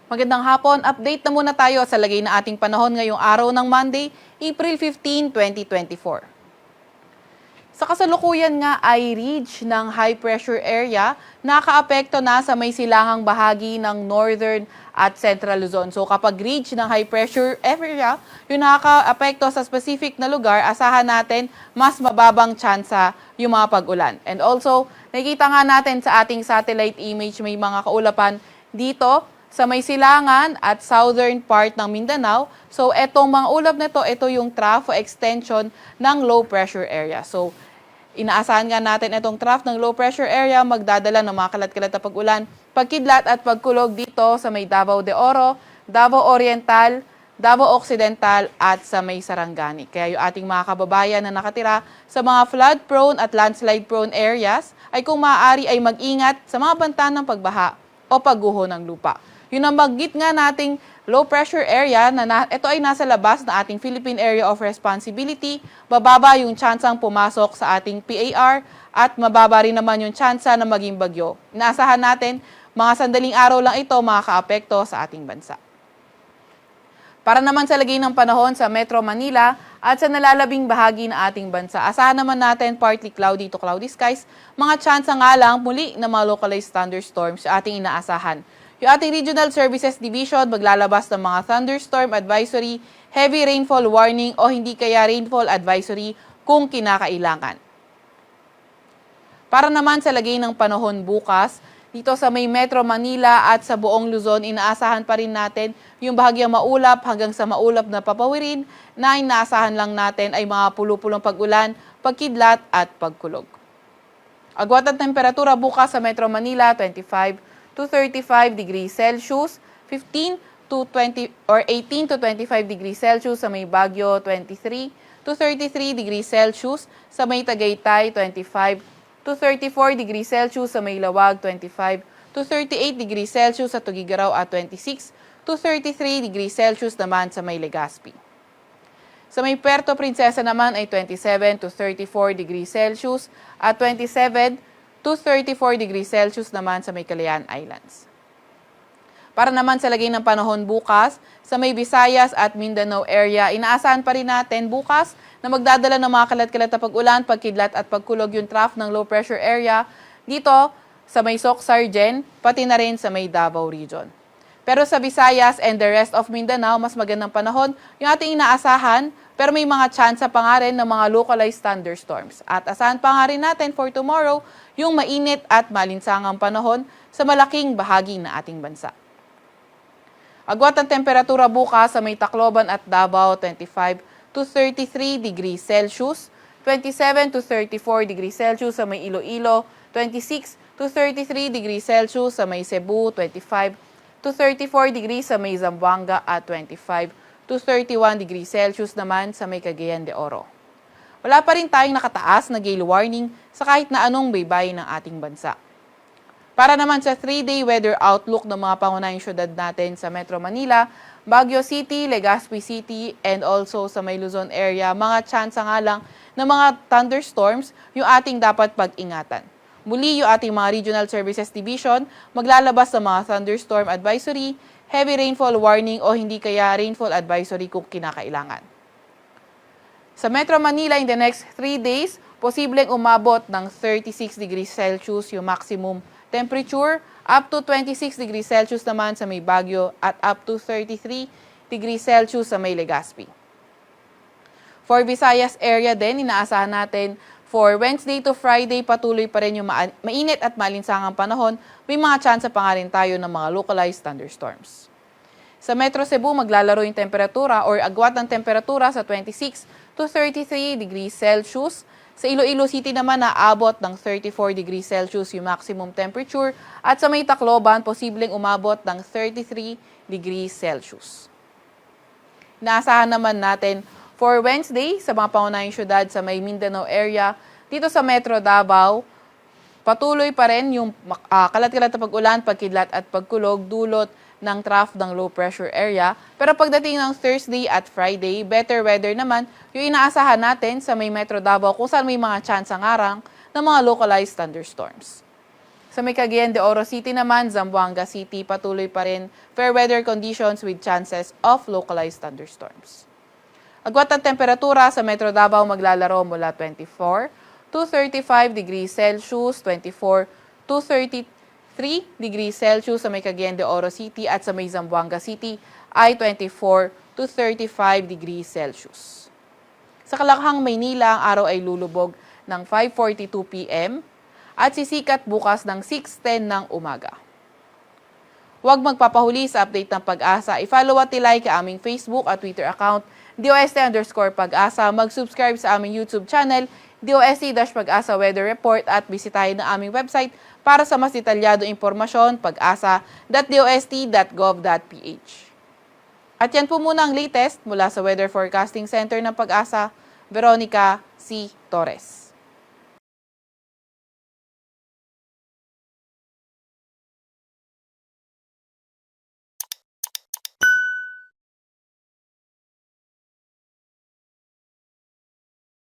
Magandang hapon, update na muna tayo sa lagay na ating panahon ngayong araw ng Monday, April 15, 2024. Sa kasalukuyan nga ay ridge ng high pressure area nakaapekto na sa may silangang bahagi ng northern at central Luzon. So kapag ridge ng high pressure area, yung nakakaapekto sa specific na lugar, asahan natin mas mababang tsansa yung mga pag-ulan. And also, nakikita nga natin sa ating satellite image may mga kaulapan dito sa may silangan at southern part ng Mindanao. So etong mga ulap nito, ito yung trough extension ng low pressure area. So inaasahan nga natin itong trough ng low pressure area magdadala ng mga kalat-kalat na pag-ulan, pagkidlat at pagkulog dito sa may Davao de Oro, Davao Oriental, Davao Occidental at sa may Sarangani. Kaya yung ating mga kababayan na nakatira sa mga flood-prone at landslide-prone areas ay kung maaari ay mag-ingat sa mga banta ng pagbaha o pagguho ng lupa. Yung nabanggit nga nating low pressure area na ito ay nasa labas na ating Philippine Area of Responsibility, bababa yung tsansang pumasok sa ating PAR at mababa rin naman yung tsansa na maging bagyo. Inaasahan natin mga sandaling araw lang ito makakaapekto sa ating bansa. Para naman sa lagay ng panahon sa Metro Manila at sa nalalabing bahagi ng ating bansa, asahan naman natin partly cloudy to cloudy skies, mga tsansa nga lang muli na mga localized thunderstorms sa ating inaasahan. Yung ating Regional Services Division maglalabas ng mga thunderstorm advisory, heavy rainfall warning o hindi kaya rainfall advisory kung kinakailangan. Para naman sa lagay ng panahon bukas, dito sa may Metro Manila at sa buong Luzon, inaasahan pa rin natin yung bahagyang maulap hanggang sa maulap na papawirin na inaasahan lang natin ay mga pulupulong pag-ulan, pagkidlat at pagkulog. Agwat at temperatura bukas sa Metro Manila, 25 to 35 degrees Celsius, 15 to 20 or 18 to 25 degrees Celsius sa may Baguio, 23 to 33 degrees Celsius sa may Tagaytay, 25 to 34 degrees Celsius sa may Lawag, 25 to 38 degrees Celsius sa Tugigaraw at 26 to 33 degrees Celsius naman sa may Legazpi. Sa may Puerto Princesa naman ay 27 to 34 degrees Celsius at 27 to 34 degrees Celsius naman sa may Calayan Islands. Para naman sa lagay ng panahon bukas, sa may Visayas at Mindanao area, inaasahan pa rin natin bukas na magdadala ng mga kalat-kalat na pag-ulan, pagkidlat at pagkulog yung trough ng low pressure area dito sa may Soc-Sargen, pati na rin sa may Davao region. Pero sa Visayas and the rest of Mindanao, mas magandang panahon yung ating inaasahan, pero may mga tsansa pa nga rin ng mga localized thunderstorms. At asahan pa nga rin natin for tomorrow yung mainit at malinsangang panahon sa malaking bahagi ng ating bansa. Agwat ang temperatura bukas sa may Tacloban at Davao, 25 to 33 degrees Celsius, 27 to 34 degrees Celsius sa may Iloilo, 26 to 33 degrees Celsius sa may Cebu, 25 to 34 degrees sa may Zamboanga at 25 to 31 degrees Celsius naman sa may Cagayan de Oro. Wala pa rin tayong nakataas na gale warning sa kahit na anong baybay ng ating bansa. Para naman sa 3-day weather outlook ng mga pangunahing syudad natin sa Metro Manila, Baguio City, Legazpi City, and also sa may Luzon area, mga tsansa nga lang ng mga thunderstorms yung ating dapat pag-ingatan. Muli yung ating mga Regional Services Division maglalabas ng mga thunderstorm advisory, heavy rainfall warning o hindi kaya rainfall advisory kung kinakailangan. Sa Metro Manila in the next 3 days, posibleng umabot ng 36 degrees Celsius yung maximum temperature, up to 26 degrees Celsius naman sa may Baguio at up to 33 degrees Celsius sa may Legazpi. For Visayas area din, inaasahan natin for Wednesday to Friday patuloy pa rin yung mainit at malinsangang panahon, may mga tsansa pa nga rin tayo ng mga localized thunderstorms. Sa Metro Cebu, maglalaro yung temperatura or agwat ng temperatura sa 26 to 33 degrees Celsius. Sa Iloilo City naman, naabot ng 34 degrees Celsius yung maximum temperature at sa may Tacloban, posibleng umabot ng 33 degrees Celsius. Inaasahan naman natin for Wednesday sa mga pangunahing syudad sa may Mindanao area, dito sa Metro Davao, patuloy pa rin yung kalat-kalat na pag-ulan, pagkidlat at pagkulog dulot ng trough ng low pressure area. Pero pagdating ng Thursday at Friday, better weather naman yung inaasahan natin sa may Metro Davao kung saan may mga chance ng arang ng mga localized thunderstorms. Sa may Cagayan de Oro City naman, Zamboanga City, patuloy pa rin fair weather conditions with chances of localized thunderstorms. Agwat ang temperatura sa Metro Davao maglalaro mula 24 to 35 degrees Celsius, 24 to 33 degrees Celsius sa may Cagayan de Oro City at sa may Zamboanga City ay 24 to 35 degrees Celsius. Sa Kalakhang, Maynila, ang araw ay lulubog ng 5:42 p.m. at sisikat bukas ng 6:10 ng umaga. Huwag magpapahuli sa update ng Pag-asa. I-follow at i-like ang aming Facebook at Twitter account, DOST_Pag-asa. Mag-subscribe sa aming YouTube channel, DOST-Pag-asa Weather Report at bisitahin ang aming website para sa mas detalyadong impormasyon, pag-asa.dost.gov.ph. At yan po muna ang latest mula sa Weather Forecasting Center ng Pag-asa, Veronica C. Torres.